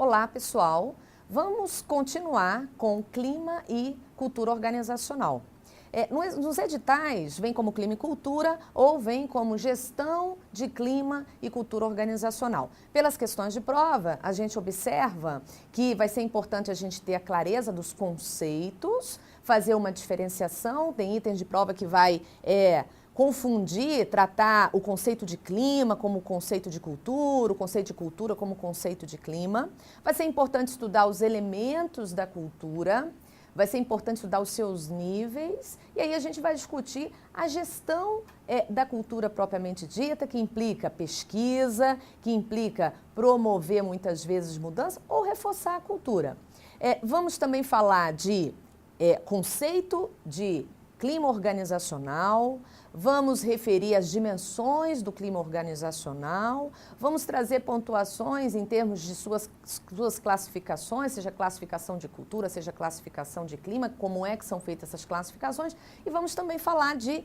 Olá, pessoal! Vamos continuar com clima e cultura organizacional. Nos editais, vem como clima e cultura ou vem como gestão de clima e cultura organizacional. Pelas questões de prova, a gente observa que vai ser importante a gente ter a clareza dos conceitos, fazer uma diferenciação, tem itens de prova que vai confundir, tratar o conceito de clima como o conceito de cultura, o conceito de cultura como o conceito de clima. Vai ser importante estudar os elementos da cultura, vai ser importante estudar os seus níveis, e aí a gente vai discutir a gestão da cultura propriamente dita, que implica pesquisa, que implica promover muitas vezes mudança ou reforçar a cultura. Vamos também falar de conceito de clima organizacional, vamos referir as dimensões do clima organizacional, vamos trazer pontuações em termos de suas classificações, seja classificação de cultura, seja classificação de clima, como é que são feitas essas classificações, e vamos também falar de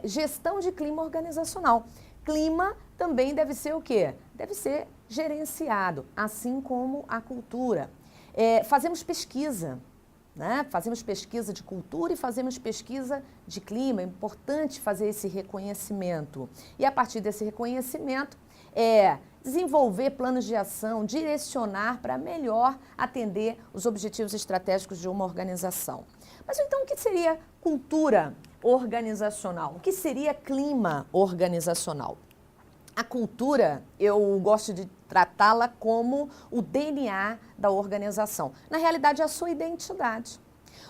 gestão de clima organizacional. Clima também deve ser o quê? Deve ser gerenciado, assim como a cultura. Fazemos pesquisa. Fazemos pesquisa de cultura e fazemos pesquisa de clima. É importante fazer esse reconhecimento. E a partir desse reconhecimento, desenvolver planos de ação, direcionar para melhor atender os objetivos estratégicos de uma organização. Mas então, o que seria cultura organizacional? O que seria clima organizacional? A cultura, eu gosto de tratá-la como o DNA da organização. Na realidade, é a sua identidade.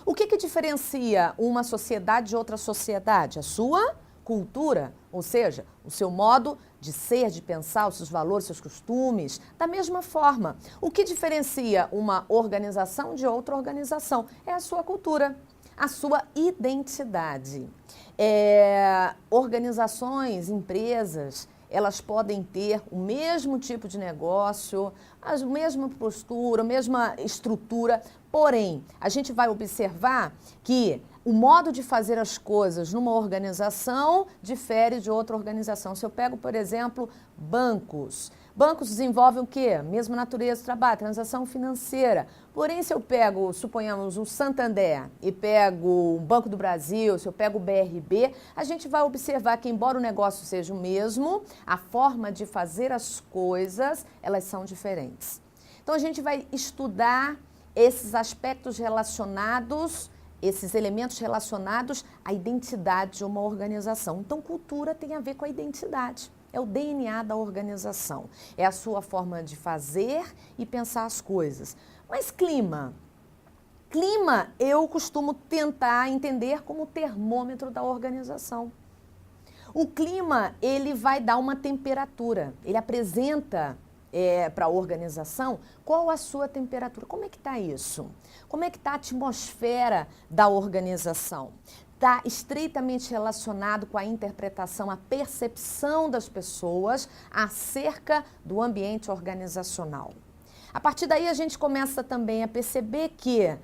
O que diferencia uma sociedade de outra sociedade? A sua cultura, ou seja, o seu modo de ser, de pensar, os seus valores, seus costumes. Da mesma forma, o que diferencia uma organização de outra organização? É a sua cultura, a sua identidade. Organizações, empresas, elas podem ter o mesmo tipo de negócio, a mesma postura, a mesma estrutura, porém, a gente vai observar que o modo de fazer as coisas numa organização difere de outra organização. Se eu pego, por exemplo, bancos. Bancos desenvolvem o quê? Mesma natureza de trabalho, transação financeira. Porém, se eu pego, suponhamos, o Santander e pego o Banco do Brasil, se eu pego o BRB, a gente vai observar que, embora o negócio seja o mesmo, a forma de fazer as coisas, elas são diferentes. Então, a gente vai estudar esses aspectos relacionados, esses elementos relacionados à identidade de uma organização. Então, cultura tem a ver com a identidade. É o DNA da organização. É a sua forma de fazer e pensar as coisas. Mas clima? Clima eu costumo tentar entender como o termômetro da organização. O clima, ele vai dar uma temperatura. Ele apresenta para a organização qual a sua temperatura. Como é que está isso? Como é que está a atmosfera da organização? Está estreitamente relacionado com a interpretação, a percepção das pessoas acerca do ambiente organizacional. A partir daí a gente começa também a perceber que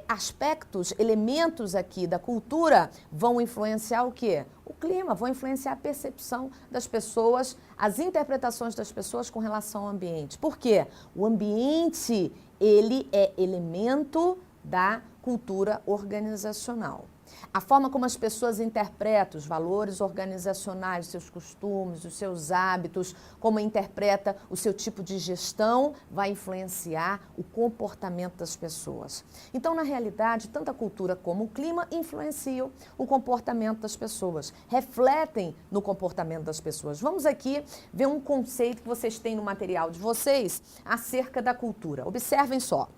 aspectos, elementos aqui da cultura vão influenciar o quê? O clima, vão influenciar a percepção das pessoas, as interpretações das pessoas com relação ao ambiente. Por quê? O ambiente, ele é elemento da cultura organizacional. A forma como as pessoas interpretam os valores organizacionais, os seus costumes, os seus hábitos, como interpreta o seu tipo de gestão, vai influenciar o comportamento das pessoas. Então, na realidade, tanto a cultura como o clima influenciam o comportamento das pessoas, refletem no comportamento das pessoas. Vamos aqui ver um conceito que vocês têm no material de vocês acerca da cultura. Observem só.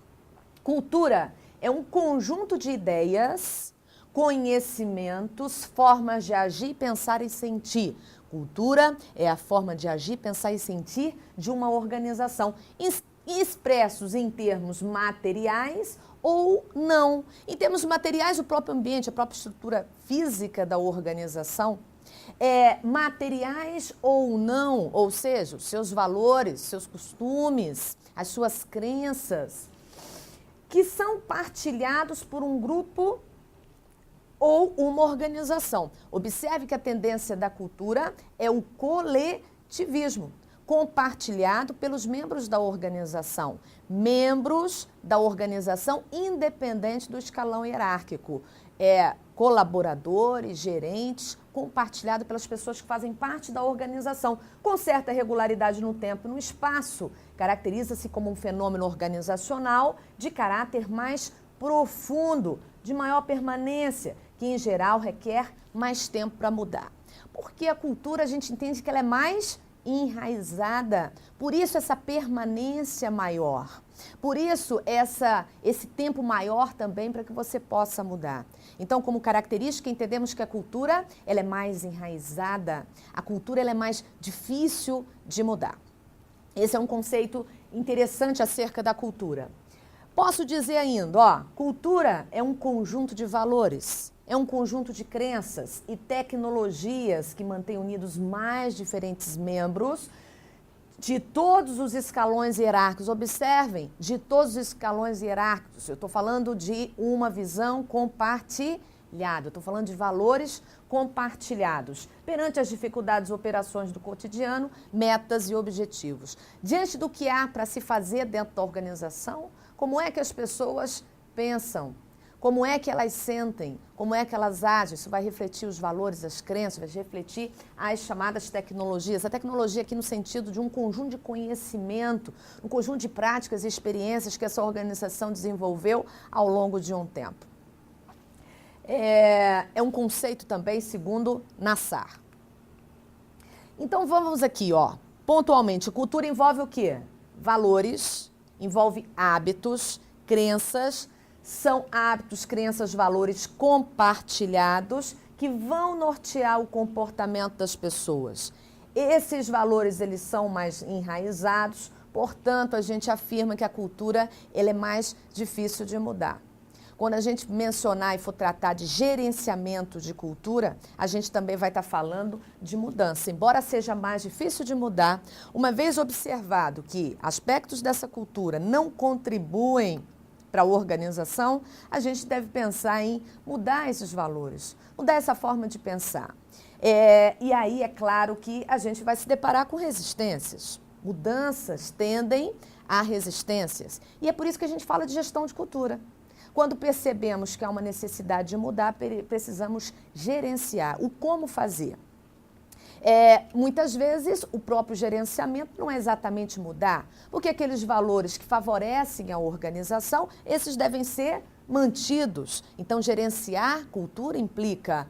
Cultura é um conjunto de ideias, conhecimentos, formas de agir, pensar e sentir. Cultura é a forma de agir, pensar e sentir de uma organização, expressos em termos materiais ou não. Em termos materiais, o próprio ambiente, a própria estrutura física da organização, materiais ou não, ou seja, os seus valores, seus costumes, as suas crenças, que são partilhados por um grupo ou uma organização. Observe que a tendência da cultura é o coletivismo. compartilhado pelos membros da organização. Membros da organização independente do escalão hierárquico. Colaboradores, gerentes, compartilhado pelas pessoas que fazem parte da organização, com certa regularidade no tempo e no espaço. Caracteriza-se como um fenômeno organizacional de caráter mais profundo, de maior permanência, que em geral requer mais tempo para mudar. Porque a cultura, a gente entende que ela é mais enraizada, por isso essa permanência maior, por isso esse tempo maior também para que você possa mudar. Então, como característica, entendemos que a cultura ela é mais enraizada, a cultura ela é mais difícil de mudar. Esse é um conceito interessante acerca da cultura. Posso dizer ainda, cultura é um conjunto de valores, é um conjunto de crenças e tecnologias que mantém unidos mais diferentes membros de todos os escalões hierárquicos. Observem, de todos os escalões hierárquicos. Eu estou falando de uma visão compartilhada, eu estou falando de valores compartilhados perante as dificuldades e operações do cotidiano, metas e objetivos. Diante do que há para se fazer dentro da organização, como é que as pessoas pensam? Como é que elas sentem? Como é que elas agem? Isso vai refletir os valores, as crenças, vai refletir as chamadas tecnologias. A tecnologia aqui no sentido de um conjunto de conhecimento, um conjunto de práticas e experiências que essa organização desenvolveu ao longo de um tempo. É um conceito também segundo Nassar. Então vamos aqui, pontualmente. Cultura envolve o quê? Valores, envolve hábitos, crenças. São hábitos, crenças, valores compartilhados que vão nortear o comportamento das pessoas. Esses valores, eles são mais enraizados, portanto, a gente afirma que a cultura ela é mais difícil de mudar. Quando a gente mencionar e for tratar de gerenciamento de cultura, a gente também vai estar falando de mudança. Embora seja mais difícil de mudar, uma vez observado que aspectos dessa cultura não contribuem para a organização, a gente deve pensar em mudar esses valores, mudar essa forma de pensar. E aí é claro que a gente vai se deparar com resistências. Mudanças tendem a resistências. E é por isso que a gente fala de gestão de cultura. Quando percebemos que há uma necessidade de mudar, precisamos gerenciar. O como fazer? Muitas vezes o próprio gerenciamento não é exatamente mudar, porque aqueles valores que favorecem a organização, esses devem ser mantidos. Então, gerenciar cultura implica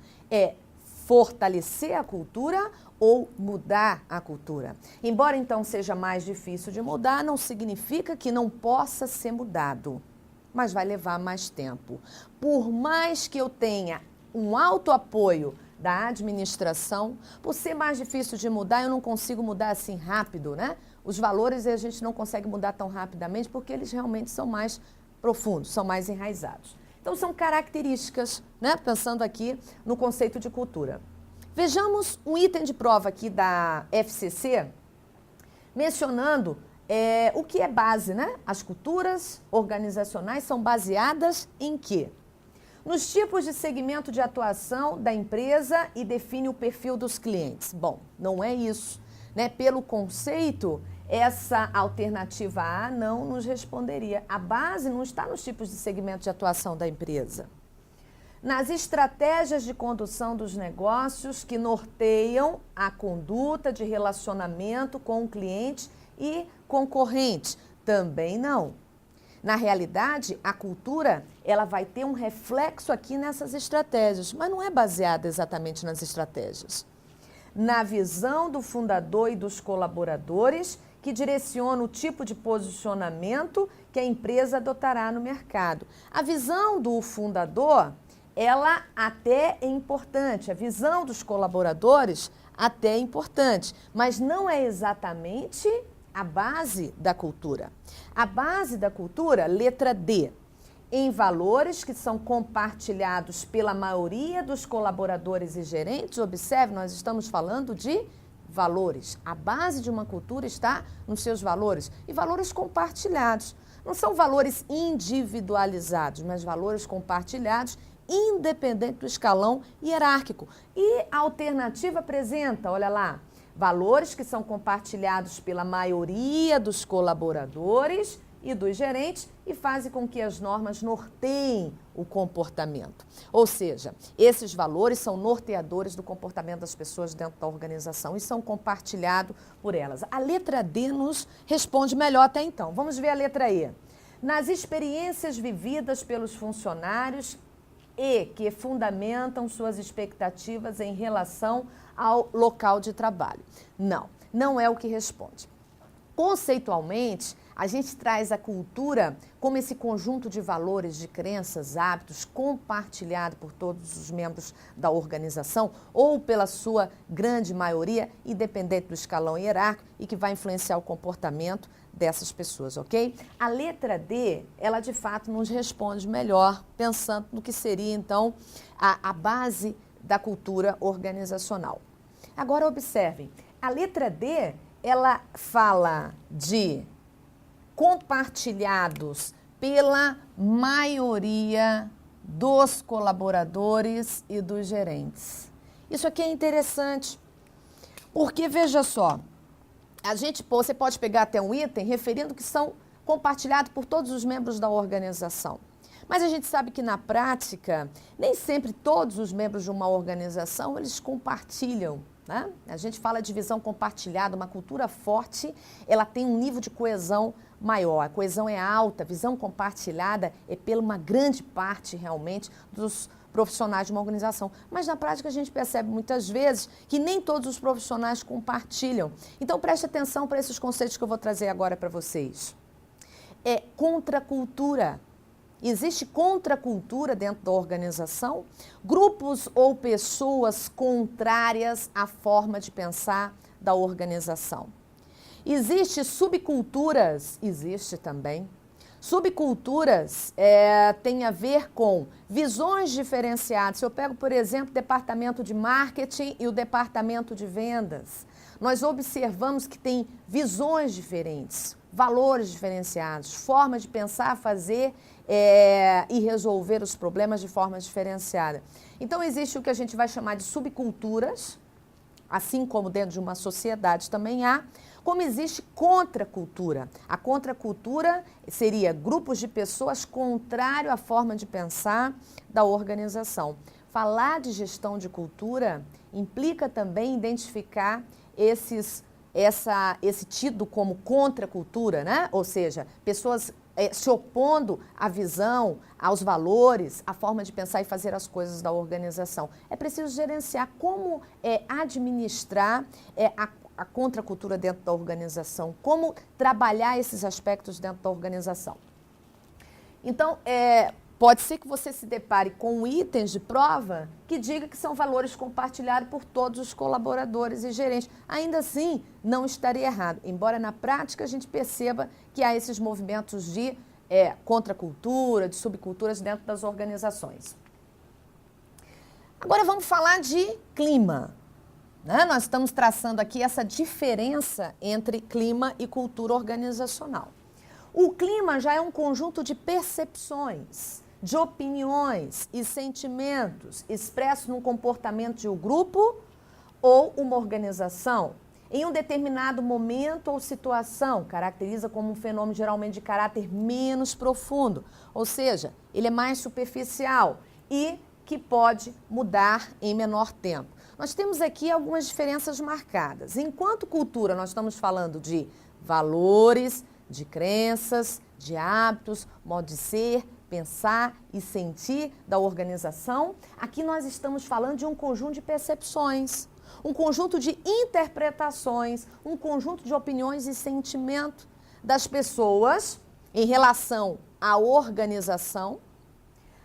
fortalecer a cultura ou mudar a cultura. Embora então seja mais difícil de mudar, não significa que não possa ser mudado, mas vai levar mais tempo. Por mais que eu tenha um alto apoio da administração, por ser mais difícil de mudar, eu não consigo mudar assim rápido, né? Os valores a gente não consegue mudar tão rapidamente porque eles realmente são mais profundos, são mais enraizados. Então, são características, né? Pensando aqui no conceito de cultura. Vejamos um item de prova aqui da FCC, mencionando o que é base, né? As culturas organizacionais são baseadas em quê? Nos tipos de segmento de atuação da empresa e define o perfil dos clientes. Bom, não é isso, né? Pelo conceito, essa alternativa A não nos responderia. A base não está nos tipos de segmento de atuação da empresa. Nas estratégias de condução dos negócios que norteiam a conduta de relacionamento com o cliente e concorrente. Também não. Na realidade, a cultura ela vai ter um reflexo aqui nessas estratégias, mas não é baseada exatamente nas estratégias. Na visão do fundador e dos colaboradores, que direciona o tipo de posicionamento que a empresa adotará no mercado. A visão do fundador, ela até é importante, a visão dos colaboradores até é importante, mas não é exatamente a base da cultura. A base da cultura, letra D, em valores que são compartilhados pela maioria dos colaboradores e gerentes. Observe, nós estamos falando de valores. A base de uma cultura está nos seus valores e valores compartilhados. Não são valores individualizados, mas valores compartilhados, independente do escalão hierárquico. E a alternativa apresenta, olha lá, Valores que são compartilhados pela maioria dos colaboradores e dos gerentes e fazem com que as normas norteiem o comportamento. Ou seja, esses valores são norteadores do comportamento das pessoas dentro da organização e são compartilhados por elas. A letra D nos responde melhor até então. Vamos ver a letra E. Nas experiências vividas pelos funcionários e que fundamentam suas expectativas em relação ao local de trabalho. Não é o que responde. Conceitualmente, a gente traz a cultura como esse conjunto de valores, de crenças, hábitos compartilhado por todos os membros da organização ou pela sua grande maioria, independente do escalão hierárquico e que vai influenciar o comportamento dessas pessoas, ok? A letra D, ela de fato nos responde melhor, pensando no que seria então a base da cultura organizacional. Agora observem, a letra D, ela fala de compartilhados pela maioria dos colaboradores e dos gerentes. Isso aqui é interessante, porque veja só, você pode pegar até um item referindo que são compartilhados por todos os membros da organização. Mas a gente sabe que na prática, nem sempre todos os membros de uma organização, eles compartilham, né? A gente fala de visão compartilhada, uma cultura forte, ela tem um nível de coesão maior. A coesão é alta, a visão compartilhada é pela uma grande parte realmente dos profissionais de uma organização. Mas na prática a gente percebe muitas vezes que nem todos os profissionais compartilham. Então preste atenção para esses conceitos que eu vou trazer agora para vocês. É contracultura. Existe contracultura dentro da organização? Grupos ou pessoas contrárias à forma de pensar da organização. Existe subculturas? Existe também. Subculturas tem a ver com visões diferenciadas. Se eu pego, por exemplo, o departamento de marketing e o departamento de vendas, nós observamos que tem visões diferentes, valores diferenciados, formas de pensar, fazer e resolver os problemas de forma diferenciada. Então, existe o que a gente vai chamar de subculturas, assim como dentro de uma sociedade também há, como existe contracultura. A contracultura seria grupos de pessoas contrário à forma de pensar da organização. Falar de gestão de cultura implica também identificar esse tido como contracultura, né? Ou seja, pessoas se opondo à visão, aos valores, à forma de pensar e fazer as coisas da organização. É preciso gerenciar como administrar a contracultura dentro da organização, como trabalhar esses aspectos dentro da organização. Então, pode ser que você se depare com itens de prova que diga que são valores compartilhados por todos os colaboradores e gerentes. Ainda assim, não estaria errado, embora na prática a gente perceba que há esses movimentos de contracultura, de subculturas dentro das organizações. Agora vamos falar de clima. Né? Nós estamos traçando aqui essa diferença entre clima e cultura organizacional. O clima já é um conjunto de percepções, de opiniões e sentimentos expressos num comportamento de um grupo ou uma organização em um determinado momento ou situação, caracteriza como um fenômeno geralmente de caráter menos profundo, ou seja, ele é mais superficial e que pode mudar em menor tempo. Nós temos aqui algumas diferenças marcadas. Enquanto cultura, nós estamos falando de valores, de crenças, de hábitos, modo de ser, pensar e sentir da organização. Aqui nós estamos falando de um conjunto de percepções, um conjunto de interpretações, um conjunto de opiniões e sentimentos das pessoas em relação à organização.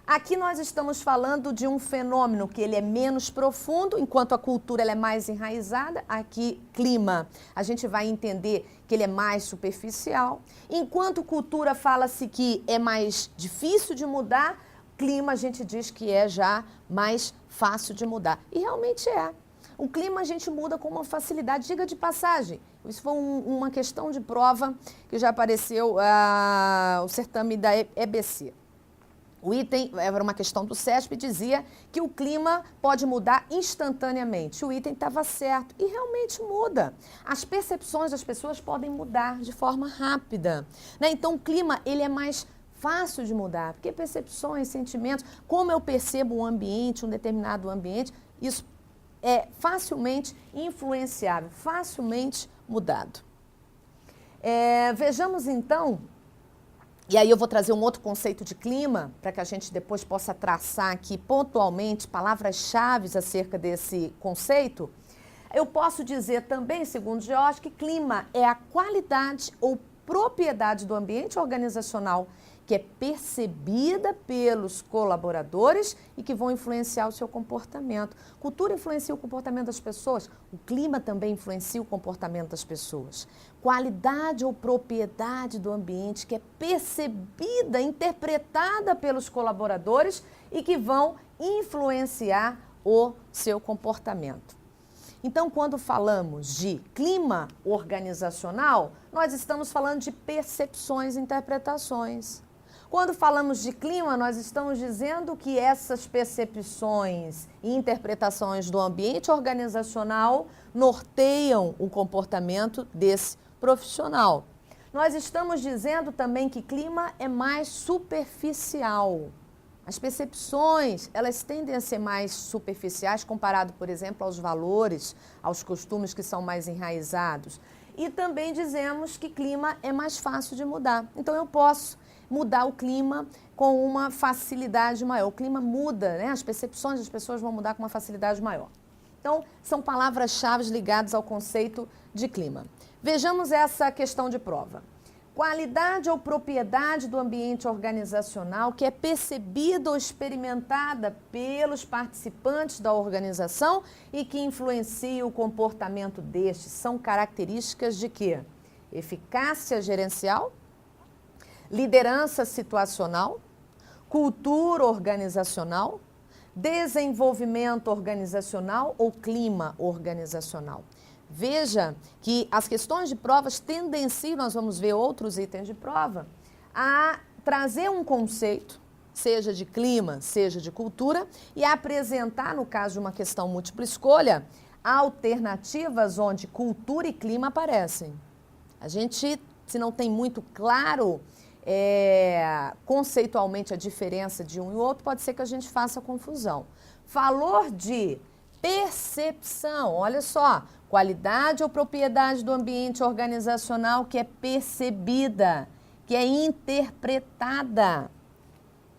Aqui nós estamos falando de um fenômeno que ele é menos profundo, enquanto a cultura ela é mais enraizada. Aqui, clima, a gente vai entender que ele é mais superficial. Enquanto cultura fala-se que é mais difícil de mudar, clima a gente diz que é já mais fácil de mudar. E realmente é. O clima a gente muda com uma facilidade, diga de passagem. Isso foi uma questão de prova que já apareceu o certame da EBC. O item, era uma questão do CESP, dizia que o clima pode mudar instantaneamente. O item estava certo e realmente muda. As percepções das pessoas podem mudar de forma rápida, né? Então o clima ele é mais fácil de mudar, porque percepções, sentimentos, como eu percebo o ambiente, um determinado ambiente, isso é facilmente influenciável, facilmente mudado. Vejamos então, e aí eu vou trazer um outro conceito de clima, para que a gente depois possa traçar aqui pontualmente palavras-chave acerca desse conceito. Eu posso dizer também, segundo George, que clima é a qualidade ou propriedade do ambiente organizacional que é percebida pelos colaboradores e que vão influenciar o seu comportamento. Cultura influencia o comportamento das pessoas, o clima também influencia o comportamento das pessoas. Qualidade ou propriedade do ambiente que é percebida, interpretada pelos colaboradores e que vão influenciar o seu comportamento. Então, quando falamos de clima organizacional, nós estamos falando de percepções e interpretações. Quando falamos de clima, nós estamos dizendo que essas percepções e interpretações do ambiente organizacional norteiam o comportamento desse profissional. Nós estamos dizendo também que clima é mais superficial. As percepções, elas tendem a ser mais superficiais comparado, por exemplo, aos valores, aos costumes que são mais enraizados. E também dizemos que clima é mais fácil de mudar. Então, eu posso mudar o clima com uma facilidade maior. O clima muda, né? As percepções das pessoas vão mudar com uma facilidade maior. Então, são palavras-chave ligadas ao conceito de clima. Vejamos essa questão de prova. Qualidade ou propriedade do ambiente organizacional que é percebida ou experimentada pelos participantes da organização e que influencia o comportamento destes. São características de quê? Eficácia gerencial, liderança situacional, cultura organizacional, desenvolvimento organizacional ou clima organizacional. Veja que as questões de provas tendenciam, nós vamos ver outros itens de prova, a trazer um conceito, seja de clima, seja de cultura, e a apresentar, no caso de uma questão múltipla escolha, alternativas onde cultura e clima aparecem. A gente, se não tem muito claro conceitualmente a diferença de um e outro, pode ser que a gente faça confusão. Valor de percepção, olha só, qualidade ou propriedade do ambiente organizacional que é percebida, que é interpretada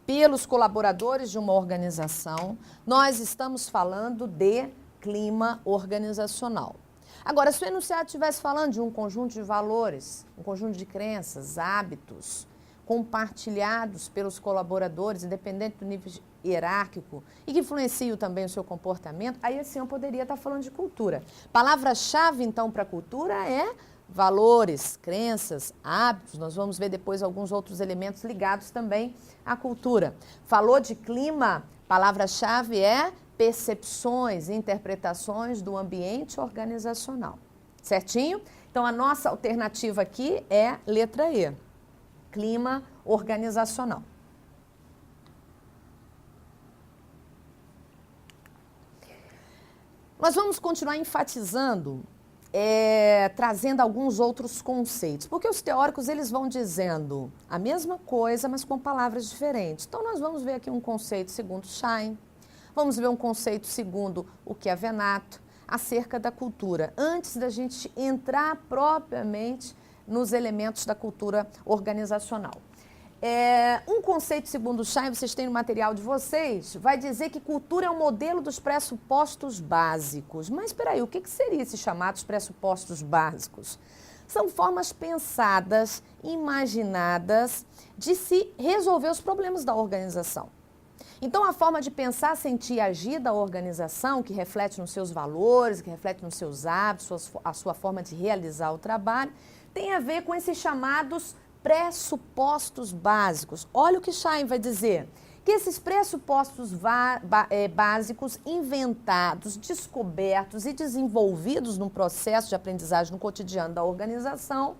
pelos colaboradores de uma organização. Nós estamos falando de clima organizacional. Agora, se o enunciado estivesse falando de um conjunto de valores, um conjunto de crenças, hábitos, compartilhados pelos colaboradores, independente do nível hierárquico, e que influenciam também o seu comportamento, aí assim eu poderia estar falando de cultura. Palavra-chave, então, para cultura é valores, crenças, hábitos. Nós vamos ver depois alguns outros elementos ligados também à cultura. Falou de clima, palavra-chave é percepções, interpretações do ambiente organizacional. Certinho? Então, a nossa alternativa aqui é letra E. Clima organizacional. Nós vamos continuar enfatizando, trazendo alguns outros conceitos, porque os teóricos eles vão dizendo a mesma coisa, mas com palavras diferentes. Então, nós vamos ver aqui um conceito segundo Schein, vamos ver um conceito segundo o Chiavenato, acerca da cultura, antes da gente entrar propriamente nos elementos da cultura organizacional. Um conceito segundo Schein, vocês têm no material de vocês, vai dizer que cultura é o modelo dos pressupostos básicos. Mas espera aí, o que seria esses chamados pressupostos básicos? São formas pensadas, imaginadas de se resolver os problemas da organização. Então, a forma de pensar, sentir e agir da organização, que reflete nos seus valores, que reflete nos seus hábitos, a sua forma de realizar o trabalho, tem a ver com esses chamados pressupostos básicos. Olha o que Schein vai dizer, que esses pressupostos básicos inventados, descobertos e desenvolvidos num processo de aprendizagem no cotidiano da organização,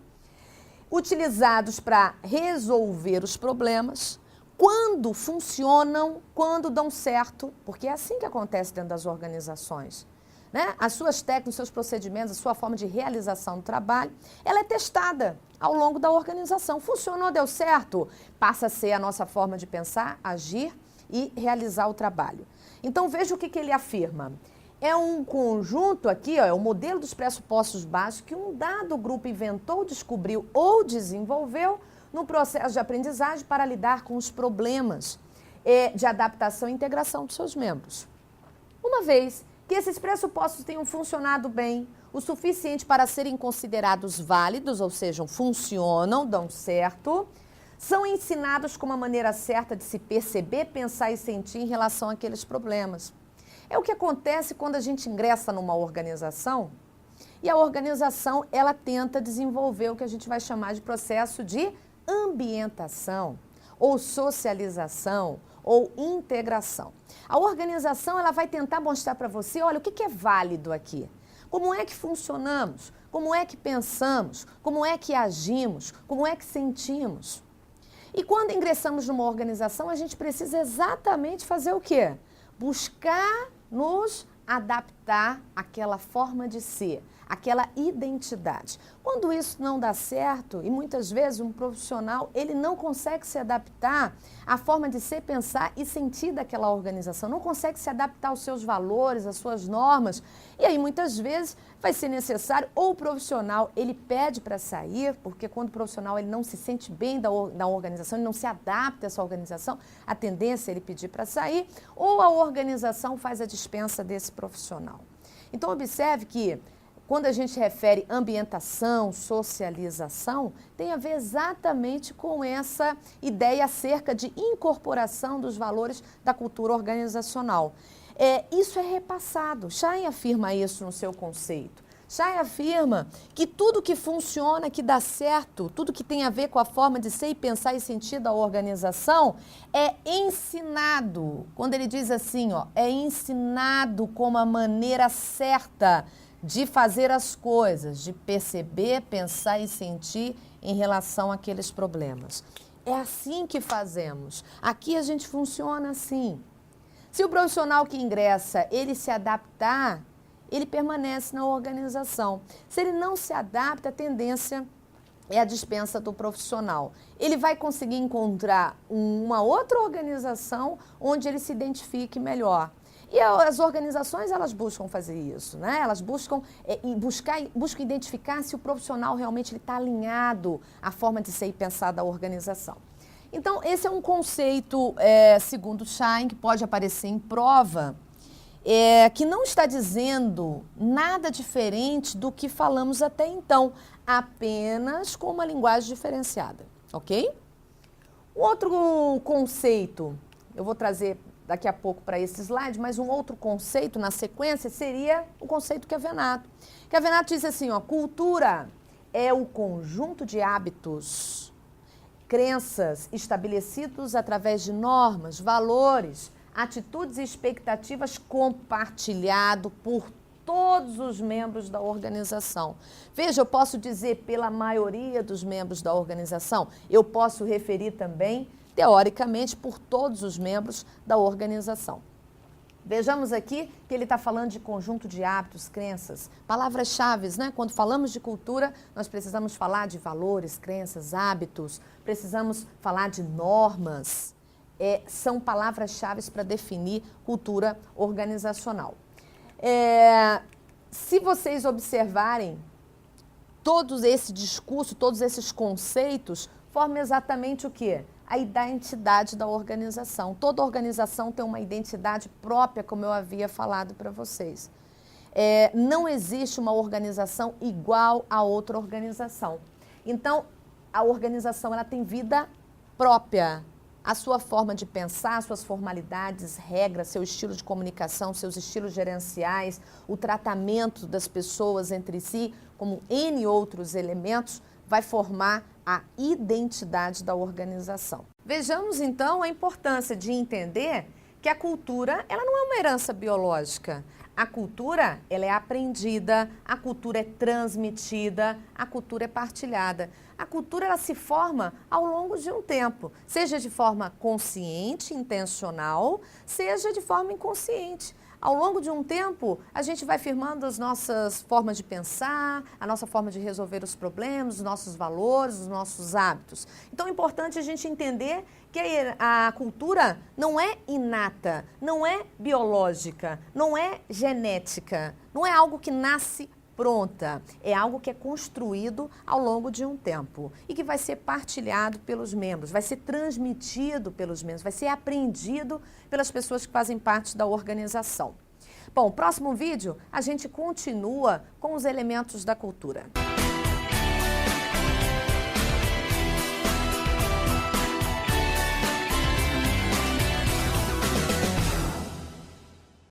utilizados para resolver os problemas, quando funcionam, quando dão certo, porque é assim que acontece dentro das organizações. Né? As suas técnicas, os seus procedimentos, a sua forma de realização do trabalho, ela é testada ao longo da organização. Funcionou, deu certo, passa a ser a nossa forma de pensar, agir e realizar o trabalho. Então veja o que ele afirma. É um conjunto aqui, ó, é o modelo dos pressupostos básicos que um dado grupo inventou, descobriu ou desenvolveu no processo de aprendizagem para lidar com os problemas de adaptação e integração dos seus membros. Uma vez que esses pressupostos tenham funcionado bem, o suficiente para serem considerados válidos, ou seja, funcionam, dão certo, são ensinados com uma maneira certa de se perceber, pensar e sentir em relação àqueles problemas. É o que acontece quando a gente ingressa numa organização e a organização ela tenta desenvolver o que a gente vai chamar de processo de ambientação, ou socialização, ou integração. A organização ela vai tentar mostrar para você, olha, o que é válido aqui? Como é que funcionamos? Como é que pensamos? Como é que agimos? Como é que sentimos? E quando ingressamos numa organização, a gente precisa exatamente fazer o quê? Buscar nos adaptar àquela forma de ser, àquela identidade. Quando isso não dá certo, e muitas vezes um profissional, ele não consegue se adaptar à forma de ser, pensar e sentir daquela organização, não consegue se adaptar aos seus valores, às suas normas, e aí muitas vezes vai ser necessário, ou o profissional, ele pede para sair, porque quando o profissional ele não se sente bem da organização, ele não se adapta a essa organização, a tendência é ele pedir para sair, ou a organização faz a dispensa desse profissional. Então observe que quando a gente refere ambientação, socialização, tem a ver exatamente com essa ideia acerca de incorporação dos valores da cultura organizacional. Isso é repassado. Chay afirma isso no seu conceito. Chay afirma que tudo que funciona, que dá certo, tudo que tem a ver com a forma de ser e pensar e sentir da organização é ensinado. Quando ele diz assim, ó, é ensinado como a maneira certa de fazer as coisas, de perceber, pensar e sentir em relação àqueles problemas. É assim que fazemos. Aqui a gente funciona assim. Se o profissional que ingressa, ele se adaptar, ele permanece na organização. Se ele não se adapta, a tendência é a dispensa do profissional. Ele vai conseguir encontrar uma outra organização onde ele se identifique melhor. E as organizações, elas buscam fazer isso, né? Elas buscam identificar se o profissional realmente está alinhado à forma de ser e pensar da organização. Então, esse é um conceito, segundo Chay, que pode aparecer em prova, que não está dizendo nada diferente do que falamos até então, apenas com uma linguagem diferenciada, ok? Um outro conceito, eu vou trazer daqui a pouco para esse slide, mas um outro conceito na sequência seria o conceito Chiavenato. Chiavenato diz assim, ó, cultura é o conjunto de hábitos, crenças estabelecidos através de normas, valores, atitudes e expectativas compartilhado por todos os membros da organização. Veja, eu posso dizer pela maioria dos membros da organização, eu posso referir também teoricamente, por todos os membros da organização. Vejamos aqui que ele está falando de conjunto de hábitos, crenças, palavras-chave, né? Quando falamos de cultura, nós precisamos falar de valores, crenças, hábitos, precisamos falar de normas. São palavras-chave para definir cultura organizacional. Se vocês observarem todo esse discurso, todos esses conceitos, formam exatamente o quê? A identidade da organização. Toda organização tem uma identidade própria, como eu havia falado para vocês. Não existe uma organização igual a outra organização. Então, a organização ela tem vida própria. A sua forma de pensar, suas formalidades, regras, seu estilo de comunicação, seus estilos gerenciais, o tratamento das pessoas entre si, como N outros elementos, vai formar a identidade da organização. Vejamos, então, a importância de entender que a cultura ela não é uma herança biológica. A cultura, ela é aprendida, a cultura é transmitida, a cultura é partilhada. A cultura, ela se forma ao longo de um tempo, seja de forma consciente, intencional, seja de forma inconsciente. Ao longo de um tempo, a gente vai firmando as nossas formas de pensar, a nossa forma de resolver os problemas, os nossos valores, os nossos hábitos. Então é importante a gente entender que a cultura não é inata, não é biológica, não é genética, não é algo que nasce pronta, é algo que é construído ao longo de um tempo e que vai ser partilhado pelos membros, vai ser transmitido pelos membros, vai ser aprendido pelas pessoas que fazem parte da organização. Bom, próximo vídeo a gente continua com os elementos da cultura.